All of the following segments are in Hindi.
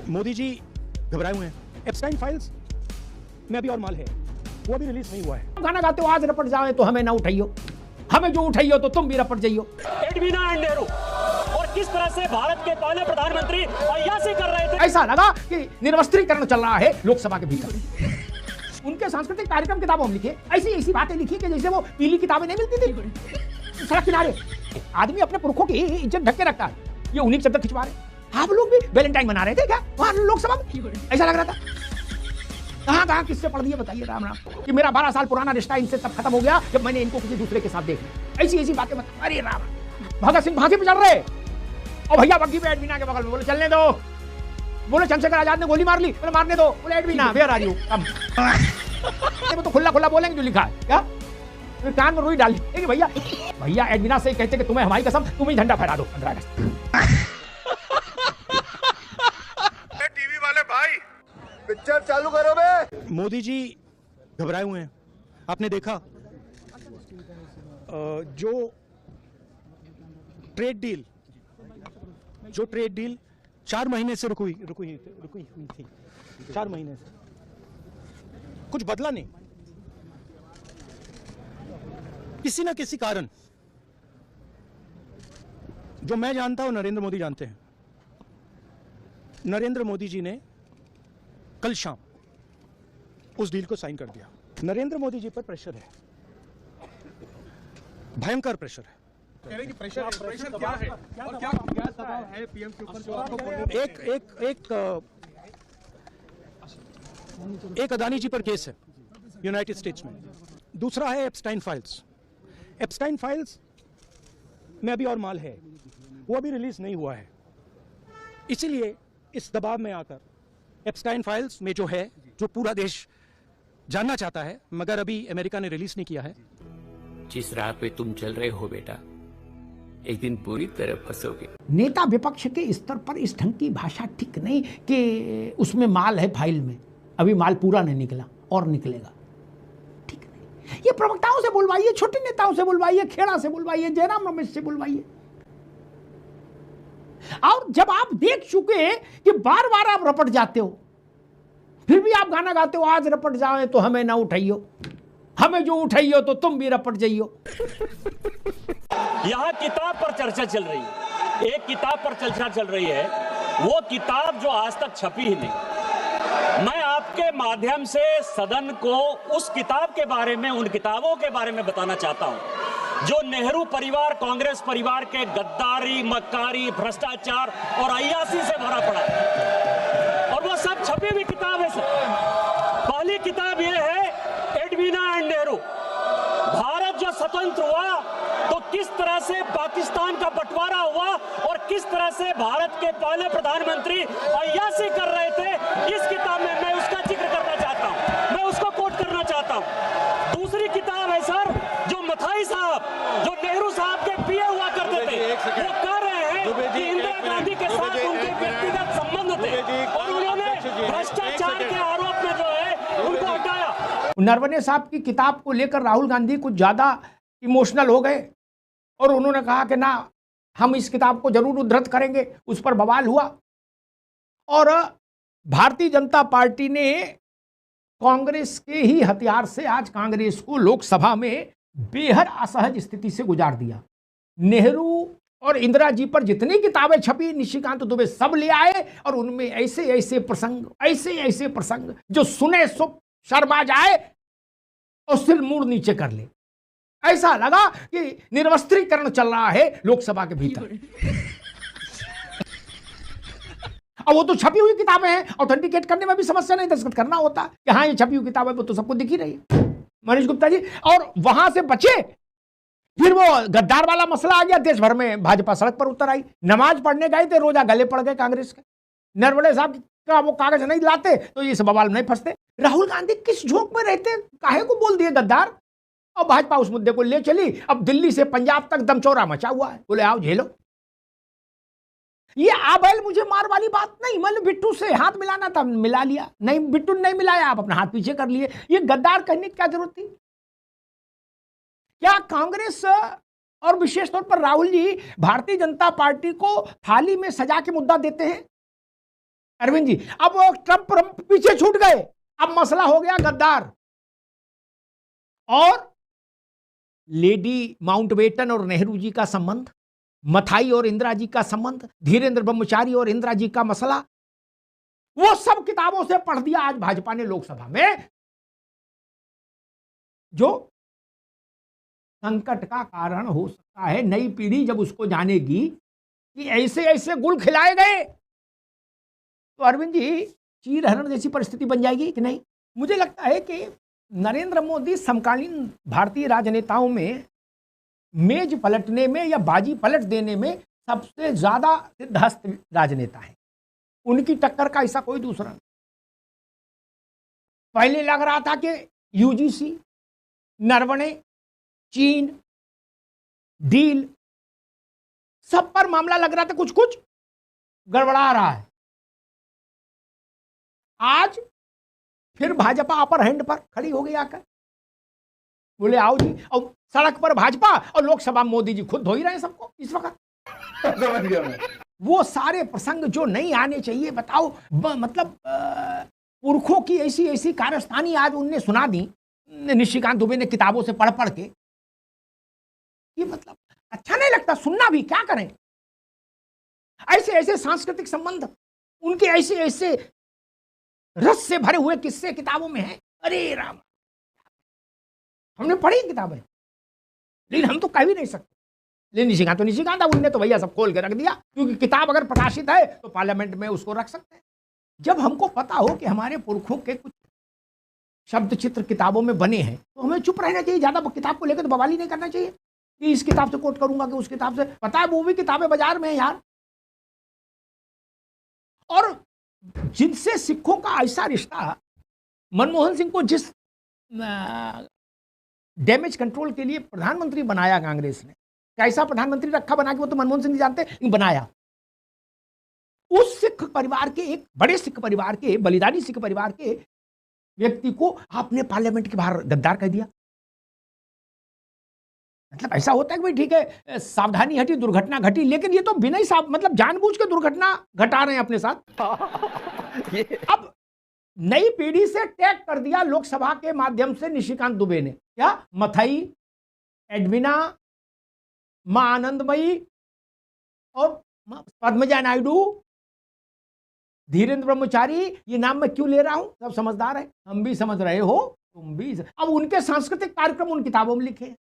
मोदी जी घबराए हुए हैं। एप्स्टाइन फाइल्स में अभी और माल है, वो अभी रिलीज नहीं हुआ है। गाना गाते हो आज रपट जाए तो हमें ना उठाइयो, हमें जो उठाइयो तो तुम भी रपट जाइयो। एडवीना एंड नेहरू और किस तरह से भारत के पहले प्रधानमंत्री अय्याशी कर रहे थे। ऐसा लगा कि निर्वस्त्रीकरण चल रहा है लोकसभा के भीतर। उनके सांस्कृतिक कार्यक्रम किताबों में लिखे ऐसी ऐसी बातें लिखी कि जैसे वो पीली किताबें नहीं मिलती थी सड़क किनारे। आदमी अपने पुरखों की इज्जत ढक के रखता है, ये उन्हीं की चद्दर खिंचवा रहे। आप लोग भी वैलेंटाइन मना रहे थे क्या वहां लोकसभा में? ऐसा लग रहा था। कहां किससे पढ़ दिए बताइए राम राम कि मेरा 12 साल पुराना रिश्ता इनसे तब खत्म हो गया जब मैंने इनको किसी दूसरे के साथ देख लिया। ऐसी ऐसी बातें बता। अरे राम, भगत सिंह फांसी पे चल रहे और भैया बग्घी पे एडवीना के बगल में, बोले चलने दो। बोले चंद्रशेखर आजाद ने गोली मार ली, बोले मारने दो। बोले Edwina where are you come. वो तो खुला खुला बोलेंगे जो लिखा है क्या, फिर कान में रुई डाल दी भैया भैया एडवीना से कहते कि तुम्हें हमारी कसम तुम ही झंडा फहरा दो 15 अगस्त। टीवी वाले भाई पिक्चर चालू करो बे। मोदी जी घबराए हुए हैं। आपने देखा जो ट्रेड डील 4 महीने से रुकी हुई थी। 4 महीने से कुछ बदला नहीं, किसी ना किसी कारण जो मैं जानता हूं नरेंद्र मोदी जानते हैं। नरेंद्र मोदी जी ने कल शाम उस डील को साइन कर दिया। नरेंद्र मोदी जी पर प्रेशर है, भयंकर प्रेशर है। प्रेशर क्या है और क्या दबाव है पीएम के ऊपर जो आपको एक अदानी जी पर केस है यूनाइटेड स्टेट्स में। दूसरा है एप्स्टाइन फाइल्स। एप्स्टाइन फाइल्स में अभी और माल है, वो अभी रिलीज नहीं हुआ है। इसीलिए इस दबाव में आकर एप्स्टाइन फाइल्स में जो है, जो पूरा देश जानना चाहता है, मगर अभी अमेरिका ने रिलीज नहीं किया है। जिस राह पे तुम चल रहे हो बेटा, एक दिन पूरी तरह फंसोगे। नेता विपक्ष के स्तर पर इस ढंग की भाषा ठीक नहीं कि उसमें माल है फाइल में, अभी माल पूरा नहीं निकला और निकलेगा, ठीक नहीं। ये प्रवक्ताओं से बुलवाइए, छोटे नेताओं से बुलवाइए, खेड़ा से बुलवाइए, जयराम रमेश से बुलवाइए। और जब आप देख चुके कि बार बार आप रपट जाते हो, फिर भी आप गाना गाते हो आज रपट जाए तो हमें ना उठाइयो, हमें जो उठाइयो तो तुम भी रपट जाइयो। यहाँ किताब पर चर्चा चल रही है, एक किताब पर चर्चा चल रही है, वो किताब जो आज तक छपी ही नहीं। मैं आपके माध्यम से सदन को उस किताब के बारे में, उन किताबों के बारे में बताना चाहता हूं जो नेहरू परिवार, कांग्रेस परिवार के गद्दारी, मक्कारी, भ्रष्टाचार और अय्याशी से भरा पड़ा है, और वो सब छपी हुई किताब है सर। पहली किताब ये है एडवीना एंड नेहरू। भारत जो स्वतंत्र हुआ तो किस तरह से पाकिस्तान का बंटवारा हुआ और किस तरह से भारत के पहले प्रधानमंत्री अय्याशी कर रहे थे, इस किताब में मैं उसका जिक्र करना चाहता हूं, मैं उसको कोट करना चाहता हूं। दूसरी किताब है सर जो मथाई साहब, जो नेहरू साहब के पीए हुआ करते थे, वो कह रहे हैं कि इंदिरा गांधी के साथ उनके व्यक्तिगत संबंध थे और उन्होंने भ्रष्टाचार के आरोप में जो है उनको हटाया। नरवणे साहब की किताब को लेकर राहुल गांधी कुछ ज्यादा इमोशनल हो गए और उन्होंने कहा कि ना, हम इस किताब को जरूर उद्धृत करेंगे। उस पर बवाल हुआ और भारतीय जनता पार्टी ने कांग्रेस के ही हथियार से आज कांग्रेस को लोकसभा में बेहद असहज स्थिति से गुजार दिया। नेहरू और इंदिरा जी पर जितनी किताबें छपी, निशिकांत दुबे सब ले आए और उनमें ऐसे ऐसे प्रसंग जो सुने सो शर्मा जाए और सिर मुड़ नीचे कर ले। ऐसा लगा कि निर्वस्त्रीकरण चल रहा है लोकसभा के भीतर। अब वो तो छपी हुई किताबें हैं, ऑथेंटिकेट करने में भी समस्या नहीं, दस्तखत करना होता कि हाँ ये छपी हुई किताब है, वो तो सबको दिख ही रही है मनीष गुप्ता जी। और वहां से बचे, फिर वो गद्दार वाला मसला आ गया, देश भर में भाजपा सड़क पर उतर आई। नमाज पढ़ने गए थे, रोजा गले पड़ गए कांग्रेस के। नरवणे साहब का वो कागज नहीं लाते तो ये सब बवाल नहीं फंसते। राहुल गांधी किस झोंक में रहते, काहे को बोल दिए गद्दार, और भाजपा उस मुद्दे को ले चली। अब दिल्ली से पंजाब तक दमचौरा मचा हुआ है, बोले आओ झेलो। ये आबैल मुझे मार वाली बात नहीं, मैंने बिट्टू से हाथ मिलाना था, मिला लिया, नहीं बिट्टू ने नहीं मिलाया, आप अपना हाथ पीछे कर लिए। ये गद्दार कहने की क्या जरूरत थी? क्या कांग्रेस और विशेष तौर पर राहुल जी भारतीय जनता पार्टी को थाली में सजा के मुद्दा देते हैं? अरविंद जी, अब वो ट्रंप पीछे छूट गए, अब मसला हो गया गद्दार और लेडी माउंटबेटन और नेहरू जी का संबंध, मथाई और इंदिरा जी का संबंध, धीरेन्द्र ब्रह्मचारी और इंदिरा जी का मसला, वो सब किताबों से पढ़ दिया आज भाजपा ने लोकसभा में, जो संकट का कारण हो सकता है। नई पीढ़ी जब उसको जानेगी कि ऐसे ऐसे गुल खिलाए गए, तो अरविंद जी चीरहरण जैसी परिस्थिति बन जाएगी कि नहीं? मुझे लगता है कि नरेंद्र मोदी समकालीन भारतीय राजनेताओं में मेज पलटने में या बाजी पलट देने में सबसे ज्यादा सिद्धहस्त राजनेता है। उनकी टक्कर का ऐसा कोई दूसरा नहीं। पहले लग रहा था कि यूजीसी, नरवणे, चीन, डील, सब पर मामला लग रहा था, कुछ कुछ गड़बड़ा रहा है। आज फिर भाजपा अपर हैंड पर खड़ी हो गई आकर, बोले आओ जी, और सड़क पर भाजपा और लोकसभा में मोदी जी खुद धो ही रहे हैं सबको इस वक्त। समझ गया मैं। वो सारे प्रसंग जो नहीं आने चाहिए, बताओ मतलब पुरखों की ऐसी ऐसी कारस्तानी आज उनने सुना दी निशिकांत दुबे ने किताबों से पढ़ पढ़ के, ये मतलब अच्छा नहीं लगता सुनना भी, क्या करें। ऐसे ऐसे सांस्कृतिक संबंध, उनके ऐसे ऐसे रस से भरे हुए किस्से किताबों में हैं। अरे राम, हमने पढ़ी किताबें, लेकिन हम तो कह भी नहीं सकते। लेकिन निशिकांत तो निशिकांत, उनने तो भैया सब खोल के रख दिया, क्योंकि किताब अगर प्रकाशित है तो पार्लियामेंट में उसको रख सकते हैं। जब हमको पता हो कि हमारे पुरखों के कुछ शब्द चित्र किताबों में बने हैं, तो हमें चुप रहना चाहिए, ज्यादा किताब को लेकर तो बवाली नहीं करना चाहिए कि इस किताब से कोट करूंगा कि उस किताब से। पता है वो भी किताबें बाजार में है यार, और जिनसे सिखों का ऐसा रिश्ता, मनमोहन सिंह को जिस डैमेज कंट्रोल के लिए प्रधानमंत्री बनाया कांग्रेस ने, कैसा प्रधानमंत्री रखा बना के, वो तो मनमोहन सिंह जानते, बनाया। उस सिख परिवार के, एक बड़े सिख परिवार के, बलिदानी सिख परिवार के व्यक्ति को आपने पार्लियामेंट के बाहर गद्दार कह दिया। मतलब ऐसा होता है कि भाई ठीक है, सावधानी हटी, दुर्घटना घटी, लेकिन ये तो बिना ही मतलब जानबूझ के दुर्घटना घटा रहे हैं अपने साथ। अब नई पीढ़ी से टैग कर दिया लोकसभा के माध्यम से निशिकांत दुबे ने, क्या मथई, एडविना, मां आनंदमयी और पद्मजा नायडू, धीरेन्द्र ब्रह्मचारी, ये नाम मैं क्यों ले रहा हूं, सब समझदार है, हम भी समझ रहे हो, तुम भी। अब उनके सांस्कृतिक कार्यक्रम उन किताबों में लिखे,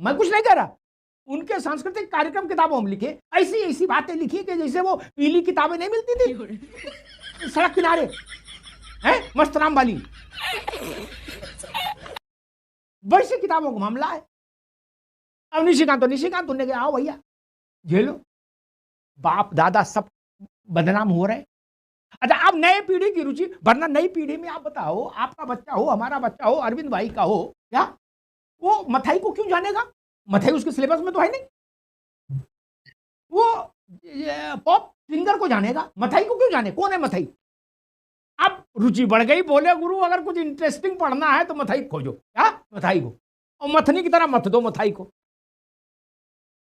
मैं कुछ नहीं कह रहा, उनके सांस्कृतिक कार्यक्रम किताबों में लिखे, ऐसी ऐसी बातें लिखी कि जैसे वो पीली किताबें नहीं मिलती थी सड़क किनारे, हैं मस्त नाम वाली, वैसे किताबों का मामला है। अब निशिकांत उन्होंने कहा आओ भैया झेलो, बाप दादा सब बदनाम हो रहे। अच्छा, अब नए पीढ़ी की रुचि, वरना नई पीढ़ी में आप बताओ, आपका बच्चा हो, हमारा बच्चा हो, अरविंद भाई का हो, क्या वो मथाई को क्यों जानेगा? मथाई उसके सिलेबस में तो है नहीं। वो पॉप सिंगर को जानेगा, मथाई को क्यों जाने? कौन है मथाई? अब रुचि बढ़ गई, बोले गुरु अगर कुछ इंटरेस्टिंग पढ़ना है तो मथाई खोजो, क्या मथाई को, और मथनी की तरह मत दो मथाई को।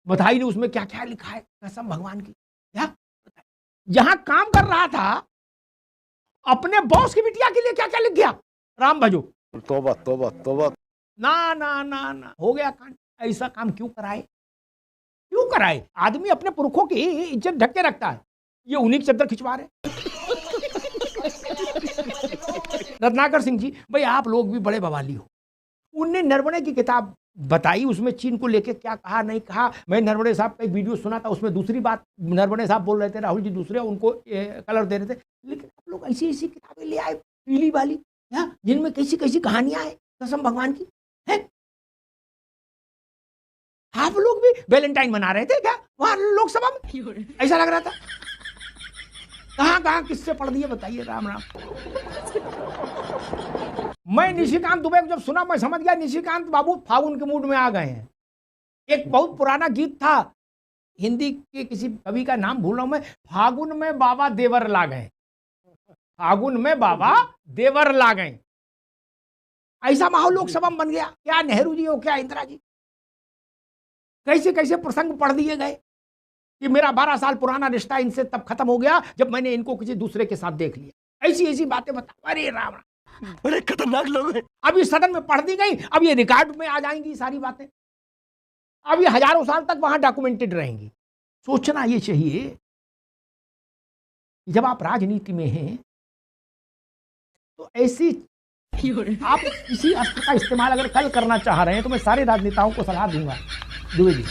मथाई ने उसमें क्या क्या लिखा है, कसम भगवान की, क्या जहां काम कर रहा था अपने बॉस की बिटिया के लिए क्या क्या लिख गया, राम भजो। तौबा तौबा तौबा। ना ना ना ना, हो गया कांड। ऐसा काम क्यों कराए, क्यों कराए? आदमी अपने पुरखों की इज्जत ढक के रखता है, ये उन्हीं की चद्दर खिंचवा रहे। रत्नाकर सिंह जी, भाई आप लोग भी बड़े बवाली हो। उनने नरवणे की किताब बताई, उसमें चीन को लेके क्या कहा नहीं कहा। मैं नरवणे साहब का एक वीडियो सुना था, उसमें दूसरी बात नरवणे साहब बोल रहे थे, राहुल जी दूसरे उनको कलर दे रहे थे। लेकिन आप लोग ऐसी ऐसी किताबें ले आए पीली वाली, जिनमें कैसी कैसी कहानियां हैं, कसम भगवान की है। आप लोग भी वैलेंटाइन मना रहे थे क्या वहां लोकसभा में? ऐसा लग रहा था। कहां कहां किससे पढ़ दिए बताइए, राम राम। मैं निशिकांत दुबे को जब सुना, मैं समझ गया निशिकांत बाबू फागुन के मूड में आ गए हैं। एक बहुत पुराना गीत था हिंदी के, किसी कवि का नाम भूल रहा हूं मैं, फागुन में बाबा देवर ला गए, फागुन में बाबा देवर ला गए। ऐसा माहौल लोकसभा में बन गया। क्या नेहरू जी हो, क्या इंदिरा जी, कैसे कैसे प्रसंग पढ़ दिए गए कि मेरा 12 साल पुराना रिश्ता इनसे तब खत्म हो गया जब मैंने इनको किसी दूसरे के साथ देख लिया। ऐसी ऐसी बातें बता। अरे राम राम, बड़े खतरनाक लोग हैं। अब इस सदन में पढ़ दी गई, अब ये रिकॉर्ड में आ जाएंगी सारी बातें, अब ये हजारों साल तक वहां डॉक्यूमेंटेड रहेंगी। सोचना ये चाहिए कि जब आप राजनीति में हैं तो ऐसी आप किसी अस्त्र का इस्तेमाल अगर कल करना चाह रहे हैं तो मैं सारे राजनेताओं को सलाह दूंगा, दुबे जी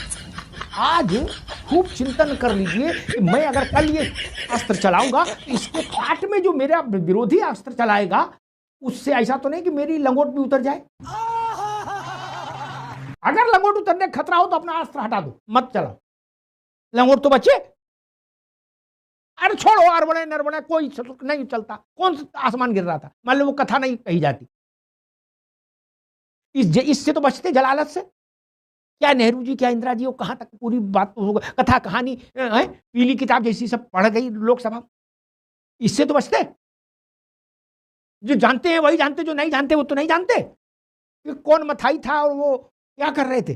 आज खूब चिंतन कर लीजिए कि मैं अगर कल ये अस्त्र चलाऊंगा तो इसके पाट में जो मेरा विरोधी अस्त्र चलाएगा उससे ऐसा तो नहीं कि मेरी लंगोट भी उतर जाए। अगर लंगोट उतरने का खतरा हो तो अपना अस्त्र हटा दो, मत चलाओ, लंगोट तो बचे। अरे छोड़ो, अरबने नरबने कोई नहीं चलता, कौन आसमान गिर रहा था, मान लो वो कथा नहीं कही जाती। इससे तो बचते जलालत से। क्या नेहरू जी, क्या इंदिरा जी, वो कहां तक पूरी बात कथा कहानी है, पीली किताब जैसी सब पढ़ गई लोकसभा, इससे तो बचते। जो जानते हैं वही जानते, जो नहीं जानते वो तो नहीं जानते कि कौन मथाई था और वो क्या कर रहे थे,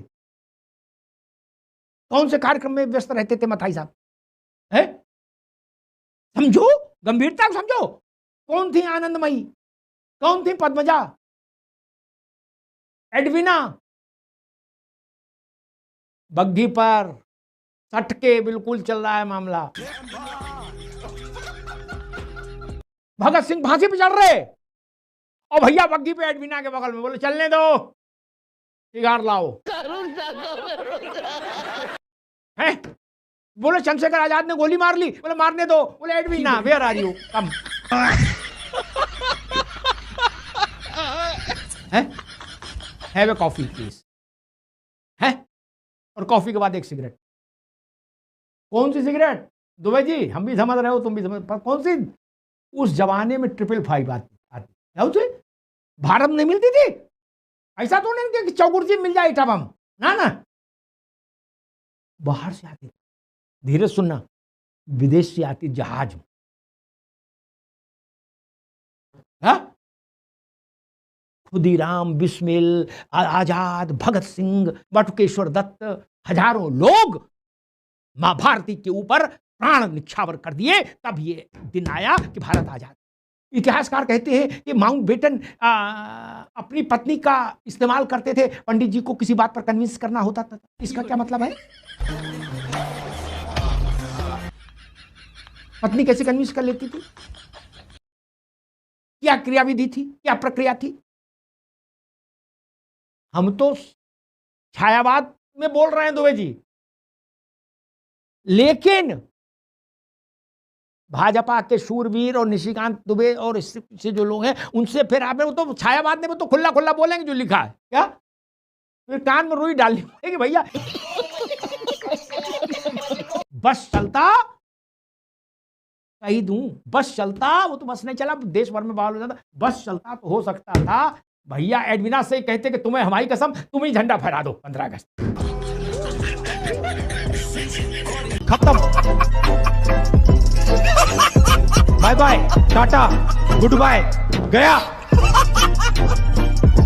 कौन से कार्यक्रम में व्यस्त रहते थे मथाई साहब, है? समझो, गंभीरता को समझो। कौन थी आनंदमयी, कौन थी पद्मजा, एडविना, बग्घी पर सटके बिल्कुल चल रहा है मामला। भगत सिंह फांसी पे चढ़ रहे और भैया बग्घी पे एडविना के बगल में, बोले चलने दो, सिगार लाओ, है? बोले चंद्रशेखर आजाद ने गोली मार ली, बोले मारने दो, बोले Edwina where are you, come. Have a coffee please, है? और कॉफी के बाद एक सिगरेट। कौन सी सिगरेट दुबे जी, हम भी समझ रहे हो, तुम भी समझ, पर कौन सी? उस जमाने में 555 आती, भारत में नहीं मिलती थी। ऐसा तो नहीं कि चौकुर्सी मिल जाए इटाबम, ना ना, बाहर से आती, धीरे सुनना, विदेश से आती जहाज में। खुदीराम बिस्मिल, आजाद, भगत सिंह, बटुकेश्वर दत्त, हजारों लोग मां भारती के ऊपर प्राण निछावर कर दिए, तब ये दिन आया कि भारत आजाद। इतिहासकार कहते हैं कि माउंटबेटन अपनी पत्नी का इस्तेमाल करते थे पंडित जी को किसी बात पर कन्विंस करना होता था। इसका क्या मतलब है? पत्नी कैसे कन्विंस कर लेती थी? क्या क्रियाविधि थी, क्या प्रक्रिया थी? हम तो छायावाद में बोल रहे हैं दुबे जी, लेकिन भाजपा के शूरवीर और निशिकांत दुबे और इससे जो लोग हैं उनसे फिर आप तो छायावाद में तो खुला खुला बोलेंगे जो लिखा है, क्या फिर कान में रुई डालनी पड़ेगी भैया। बस चलता, कही दूं, बस चलता, वो तो बस नहीं चला, देश भर में बवाल हो जाता। बस चलता तो हो सकता था भैया एडविना से कहते कि तुम्हें हमारी कसम, तुम ही झंडा फहरा दो 15 अगस्त। खत्म, bye bye, tata, goodbye, गया।